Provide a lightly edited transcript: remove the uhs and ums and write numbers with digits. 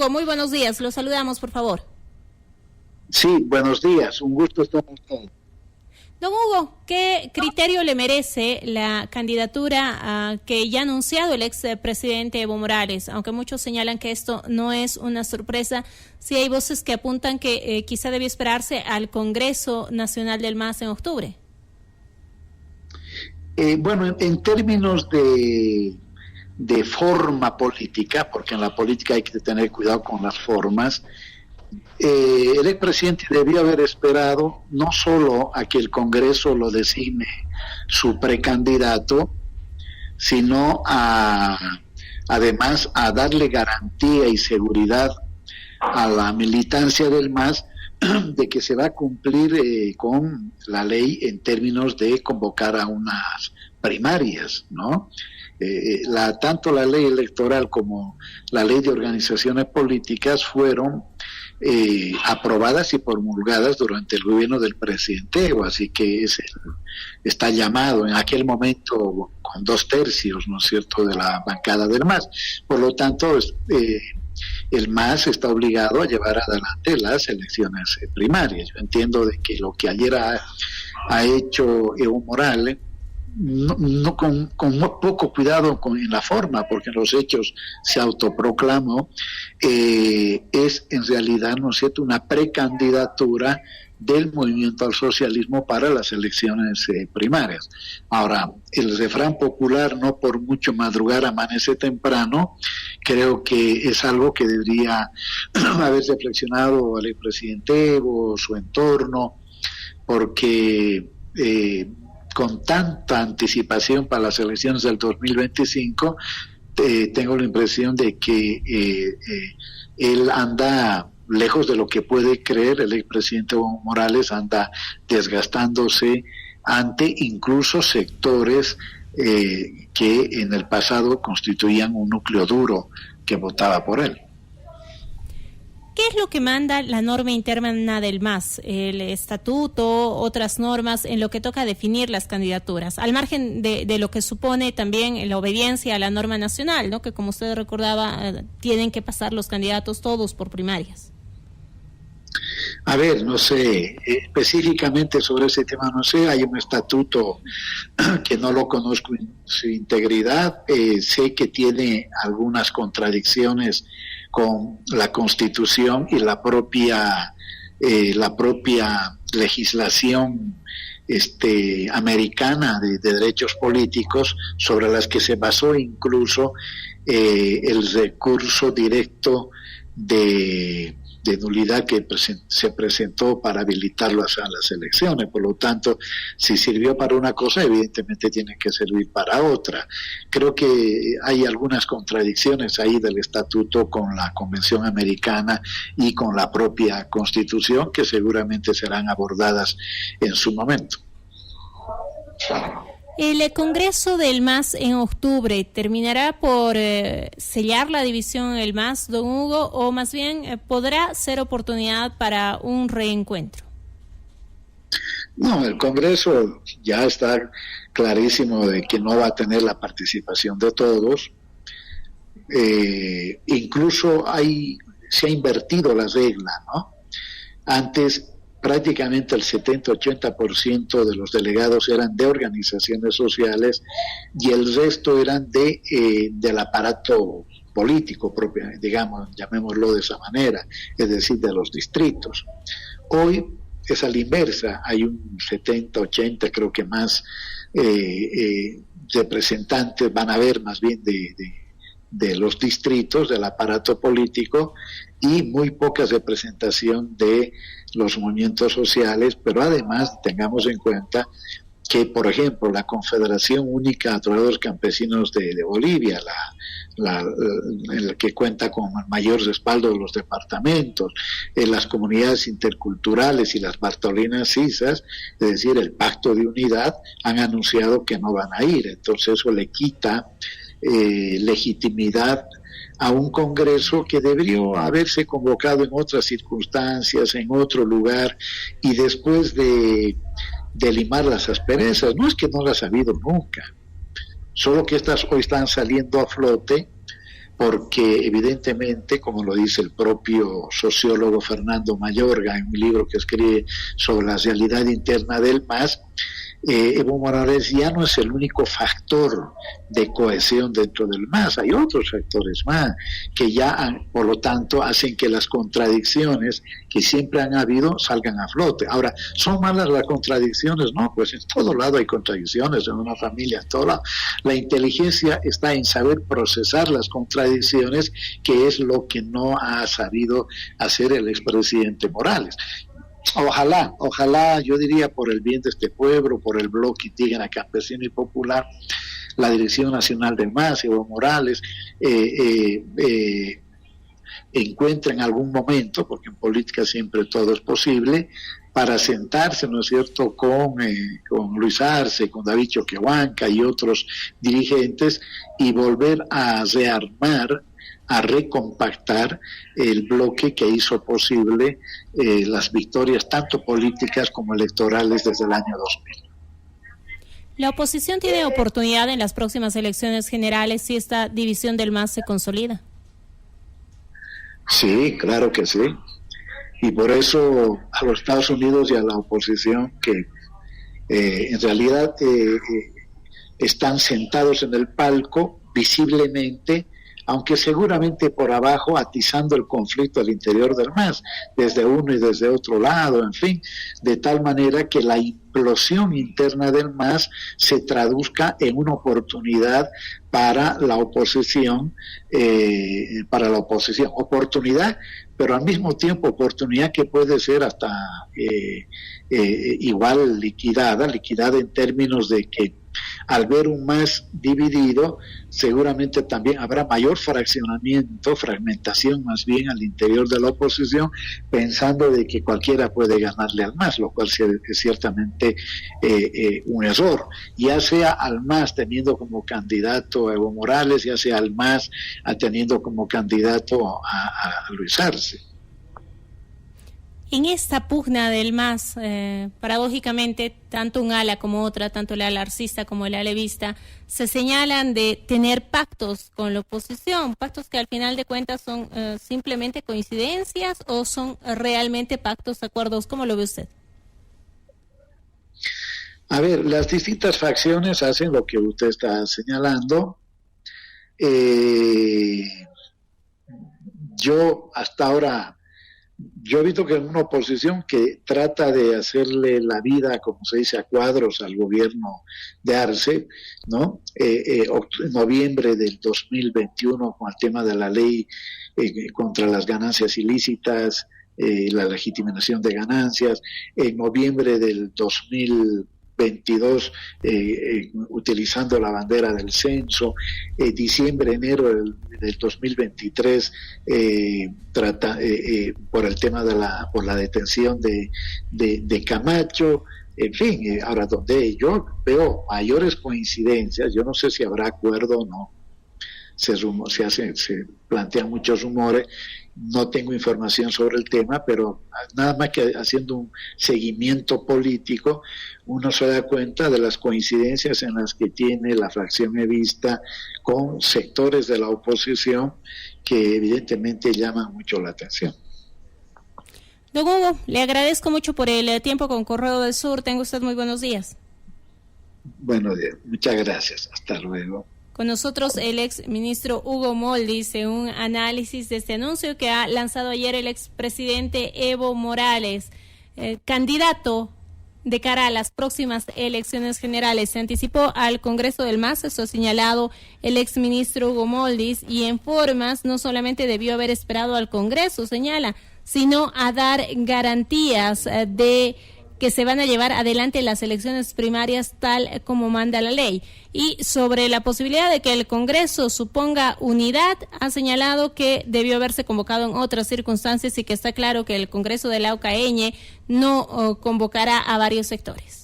Hugo, muy buenos días. Lo saludamos, por favor. Sí, buenos días. Un gusto estar con usted. Don Hugo, ¿qué criterio le merece la candidatura que ya ha anunciado el expresidente Evo Morales? Aunque muchos señalan que esto no es una sorpresa, sí hay voces que apuntan que quizá debe esperarse al Congreso Nacional del MAS en octubre. Bueno, en términos de forma política, porque en la política hay que tener cuidado con las formas, el expresidente debió haber esperado no solo a que el Congreso lo designe su precandidato, sino además a darle garantía y seguridad a la militancia del MAS de que se va a cumplir con la ley en términos de convocar a unas primarias, ¿no? Tanto la ley electoral como la ley de organizaciones políticas fueron aprobadas y promulgadas durante el gobierno del presidente Evo, así que está llamado en aquel momento con 2/3, ¿no es cierto?, de la bancada del MAS. Por lo tanto, el MAS está obligado a llevar adelante las elecciones primarias. Yo entiendo de que lo que ayer ha hecho Evo Morales, no con muy poco cuidado en la forma, porque en los hechos se autoproclamó, es en realidad, ¿no es cierto?, una precandidatura del movimiento al socialismo para las elecciones primarias. Ahora, el refrán popular, no por mucho madrugar amanece temprano, creo que es algo que debería haber reflexionado el expresidente Evo, su entorno, porque con tanta anticipación para las elecciones del 2025, tengo la impresión de que él anda lejos de lo que puede creer. El expresidente Evo Morales anda desgastándose ante incluso sectores que en el pasado constituían un núcleo duro que votaba por él. ¿Qué es lo que manda la norma interna del MAS, el estatuto, otras normas, en lo que toca definir las candidaturas? Al margen de lo que supone también la obediencia a la norma nacional, ¿no?, que como usted recordaba, tienen que pasar los candidatos todos por primarias. A ver, no sé, específicamente sobre ese tema, no sé, hay un estatuto que no lo conozco en su integridad, sé que tiene algunas contradicciones con la Constitución y la propia legislación americana de derechos políticos, sobre las que se basó incluso el recurso directo de nulidad que se presentó para habilitarlo a las elecciones. Por lo tanto, si sirvió para una cosa, evidentemente tiene que servir para otra. Creo que hay algunas contradicciones ahí del estatuto con la Convención Americana y con la propia Constitución, que seguramente serán abordadas en su momento. El Congreso del MAS en octubre terminará por sellar la división en el MAS, don Hugo, o más bien podrá ser oportunidad para un reencuentro. No, el Congreso ya está clarísimo de que no va a tener la participación de todos. Incluso se ha invertido la regla, ¿no? Antes prácticamente el 70-80% de los delegados eran de organizaciones sociales y el resto eran del aparato político propio, digamos, llamémoslo de esa manera, es decir, de los distritos. Hoy es a la inversa, hay un 70-80, creo que más representantes van a haber más bien de los distritos, del aparato político, y muy poca representación de los movimientos sociales, pero además tengamos en cuenta que, por ejemplo, la Confederación Única de Trabajadores Campesinos de Bolivia, el que cuenta con mayor respaldo de los departamentos, las comunidades interculturales y las Bartolinas Sisas, es decir, el Pacto de Unidad, han anunciado que no van a ir. Entonces eso le quita legitimidad a un Congreso que debería haberse convocado en otras circunstancias, en otro lugar, y después de limar las asperezas. No es que no las ha habido nunca, solo que estas hoy están saliendo a flote porque evidentemente, como lo dice el propio sociólogo Fernando Mayorga en un libro que escribe sobre la realidad interna del MAS, Evo Morales ya no es el único factor de cohesión dentro del MAS, hay otros factores más que ya, por lo tanto, hacen que las contradicciones que siempre han habido salgan a flote. Ahora, ¿son malas las contradicciones? No, pues en todo lado hay contradicciones, en una familia, en todo lado. La inteligencia está en saber procesar las contradicciones, que es lo que no ha sabido hacer el expresidente Morales. Ojalá, yo diría por el bien de este pueblo, por el bloque indígena, campesino y popular, la Dirección Nacional del MAS, Evo Morales, encuentre en algún momento, porque en política siempre todo es posible, para sentarse, ¿no es cierto?, con Luis Arce, con David Choquehuanca y otros dirigentes, y volver a rearmar, a recompactar el bloque que hizo posible las victorias tanto políticas como electorales desde el año 2000. ¿La oposición tiene oportunidad en las próximas elecciones generales si esta división del MAS se consolida? Sí, claro que sí. Y por eso a los Estados Unidos y a la oposición que en realidad están sentados en el palco visiblemente, aunque seguramente por abajo atizando el conflicto al interior del MAS, desde uno y desde otro lado, en fin, de tal manera que la implosión interna del MAS se traduzca en una oportunidad para la oposición, oportunidad, pero al mismo tiempo oportunidad que puede ser hasta igual liquidada en términos de que al ver un MAS dividido, seguramente también habrá mayor fragmentación más bien al interior de la oposición, pensando de que cualquiera puede ganarle al MAS, lo cual es ciertamente un error, ya sea al MAS teniendo como candidato a Evo Morales, ya sea al MAS teniendo como candidato a Luis Arce. En esta pugna del MAS, paradójicamente, tanto un ala como otra, tanto el ala arcista como el ala evista, se señalan de tener pactos con la oposición, pactos que al final de cuentas son simplemente coincidencias o son realmente pactos, acuerdos. ¿Cómo lo ve usted? A ver, las distintas facciones hacen lo que usted está señalando. Yo hasta ahora... Yo he visto que en una oposición que trata de hacerle la vida, como se dice, a cuadros al gobierno de Arce, ¿no? En noviembre del 2021, con el tema de la ley contra las ganancias ilícitas, la legitimación de ganancias, en noviembre del 2022, utilizando la bandera del censo, diciembre, enero del 2023, por el tema por la detención de Camacho, en fin, ahora donde yo veo mayores coincidencias, yo no sé si habrá acuerdo o no, se plantean muchos rumores, no tengo información sobre el tema, pero nada más que haciendo un seguimiento político, uno se da cuenta de las coincidencias en las que tiene la fracción evista con sectores de la oposición que evidentemente llaman mucho la atención. Don Hugo, le agradezco mucho por el tiempo con Correo del Sur. Tenga usted muy buenos días. Buenos días, muchas gracias. Hasta luego. Con nosotros el ex ministro Hugo Moldis en un análisis de este anuncio que ha lanzado ayer el expresidente Evo Morales, candidato de cara a las próximas elecciones generales. Se anticipó al Congreso del MAS, eso ha señalado el ex ministro Hugo Moldis, y en formas no solamente debió haber esperado al Congreso, señala, sino a dar garantías de que se van a llevar adelante las elecciones primarias tal como manda la ley. Y sobre la posibilidad de que el Congreso suponga unidad, ha señalado que debió haberse convocado en otras circunstancias y que está claro que el Congreso de la Laucaeñe no convocará a varios sectores.